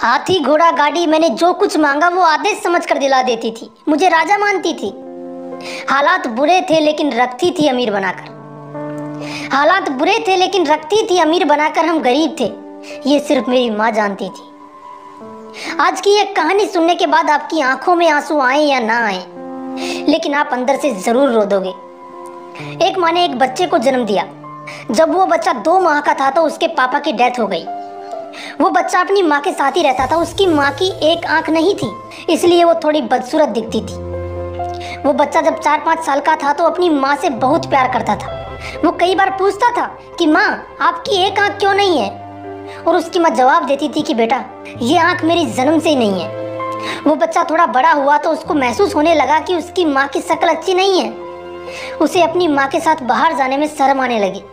हाथी घोड़ा गाड़ी, मैंने जो कुछ मांगा वो आदेश समझ कर दिला देती थी। मुझे राजा मानती थी। हालात बुरे थे लेकिन रखती थी अमीर बनाकर। हालात बुरे थे लेकिन रखती थी अमीर बनाकर। हम गरीब थे, ये सिर्फ मेरी माँ जानती थी। आज की एक कहानी सुनने के बाद आपकी आंखों में आंसू आए या ना आए, लेकिन आप अंदर से जरूर रो दोगे। एक माँ ने एक बच्चे को जन्म दिया। जब वो बच्चा 2 माह का था तो उसके पापा की डेथ हो गई। वो बच्चा अपनी माँ के साथ ही रहता था। उसकी माँ की एक आंख नहीं थी, इसलिए वो थोड़ी बदसूरत दिखती थी। वो बच्चा जब 4-5 साल का था तो अपनी माँ से बहुत प्यार करता था। वो कई बार पूछता था कि माँ, आपकी एक आंख क्यों नहीं है? और उसकी माँ जवाब देती थी कि बेटा, ये आंख मेरी जन्म से ही नहीं है। वो बच्चा थोड़ा बड़ा हुआ तो उसको महसूस होने लगा कि उसकी माँ की शक्ल अच्छी नहीं है। उसे अपनी माँ के साथ बाहर जाने में शर्म आने लगी।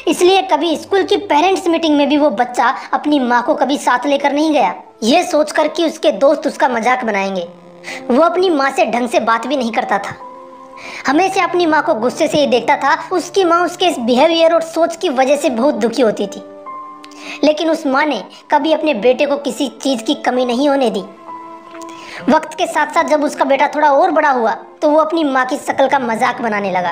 इसलिए कभी स्कूल की पेरेंट्स मीटिंग में भी वो बच्चा अपनी माँ को कभी साथ लेकर नहीं गया, ये सोचकर कि उसके दोस्त उसका मजाक बनाएंगे। वो अपनी माँ से ढंग से बात भी नहीं करता था, हमेशा अपनी माँ को गुस्से से ही देखता था। उसकी माँ उसके इस बिहेवियर और सोच की वजह से बहुत दुखी होती थी, लेकिन उस माँ ने कभी अपने बेटे को किसी चीज़ की कमी नहीं होने दी। वक्त के साथ साथ जब उसका बेटा थोड़ा और बड़ा हुआ तो वो अपनी माँ की शक्ल का मजाक बनाने लगा,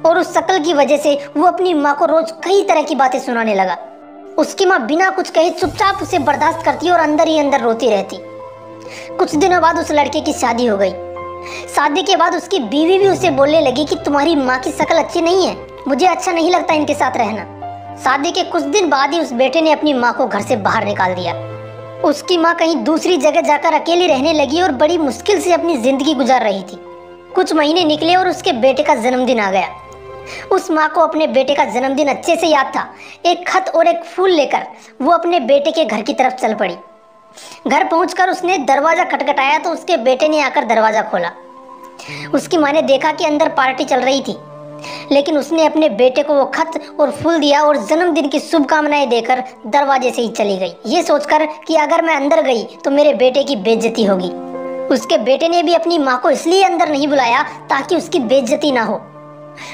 और उस शक्ल की वजह से वो अपनी माँ को रोज कई तरह की बातें सुनाने लगा। उसकी माँ बिना कुछ कहे चुपचाप उसे बर्दाश्त करती और अंदर ही अंदर रोती रहती। कुछ दिनों बाद उस लड़के की शादी हो गई। शादी के बाद उसकी बीवी भी उसे बोलने लगी कि तुम्हारी माँ की शक्ल अच्छी नहीं है, मुझे अच्छा नहीं लगता इनके साथ रहना। शादी के कुछ दिन बाद ही उस बेटे ने अपनी माँ को घर से बाहर निकाल दिया। उसकी माँ कहीं दूसरी जगह जाकर अकेली रहने लगी और बड़ी मुश्किल से अपनी जिंदगी गुजार रही थी। कुछ महीने निकले और उसके बेटे का जन्मदिन आ गया। उस माँ को अपने बेटे का जन्मदिन अच्छे से याद था। एक खत और एक फूल लेकर वो अपने बेटे के घर की तरफ चल पड़ी। घर पहुंचकर उसने दरवाजा खटखटाया तो उसके बेटे ने आकर दरवाजा खोला। उसकी माँ ने देखा कि अंदर पार्टी चल रही थी, लेकिन उसने अपने बेटे को वो खत और फूल दिया और जन्मदिन की शुभकामनाएं देकर दरवाजे से ही चली गई, ये सोचकर कि अगर मैं अंदर गई तो मेरे बेटे की बेइज्जती होगी। उसके बेटे ने भी अपनी माँ को इसलिए अंदर नहीं बुलाया ताकि उसकी बेइज्जती ना हो।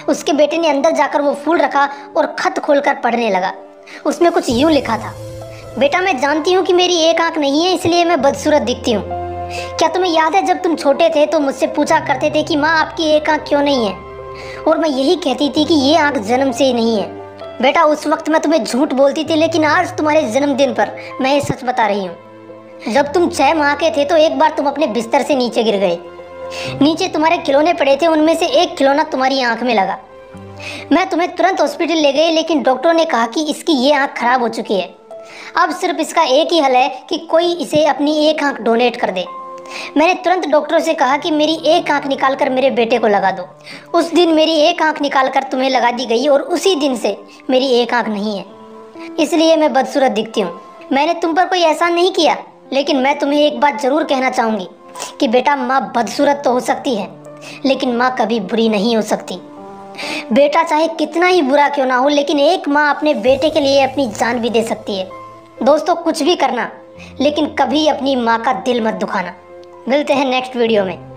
उसके बेटे ने अंदर जाकर वो फूल रखा और खत खोलकर पढ़ने लगा। उसमें कुछ यूं लिखा था, बेटा, मैं जानती हूँ कि मेरी एक आंख नहीं है, इसलिए मैं बदसूरत दिखती हूँ। क्या तुम्हें याद है जब तुम छोटे थे तो मुझसे पूछा करते थे कि माँ, आपकी एक आंख क्यों नहीं है? और मैं यही कहती थी कि ये आंख जन्म से ही नहीं है। बेटा, उस वक्त मैं तुम्हें झूठ बोलती थी, लेकिन आज तुम्हारे जन्मदिन पर मैं ये सच बता रही हूँ। जब तुम 6 माह के थे तो एक बार तुम अपने बिस्तर से नीचे गिर गए। नीचे तुम्हारे खिलौने पड़े थे, उनमें से एक खिलौना तुम्हारी आंख में लगा। मैं तुम्हें तुरंत हॉस्पिटल ले गई, लेकिन डॉक्टरों ने कहा कि इसकी ये आंख खराब हो चुकी है। अब सिर्फ इसका एक ही हल है कि कोई इसे अपनी एक आंख डोनेट कर दे। मैंने तुरंत डॉक्टरों से कहा कि मेरी एक आंख निकालकर मेरे बेटे को लगा दो। उस दिन मेरी एक आंख निकालकर तुम्हें लगा दी गई और उसी दिन से मेरी एक आंख नहीं है, इसलिए मैं बदसूरत दिखती हूँ। मैंने तुम पर कोई एहसान नहीं किया, लेकिन मैं तुम्हें एक बात जरूर कहना चाहूँगी कि बेटा, माँ बदसूरत तो हो सकती है, लेकिन माँ कभी बुरी नहीं हो सकती। बेटा चाहे कितना ही बुरा क्यों ना हो, लेकिन एक माँ अपने बेटे के लिए अपनी जान भी दे सकती है। दोस्तों, कुछ भी करना, लेकिन कभी अपनी माँ का दिल मत दुखाना। मिलते हैं नेक्स्ट वीडियो में।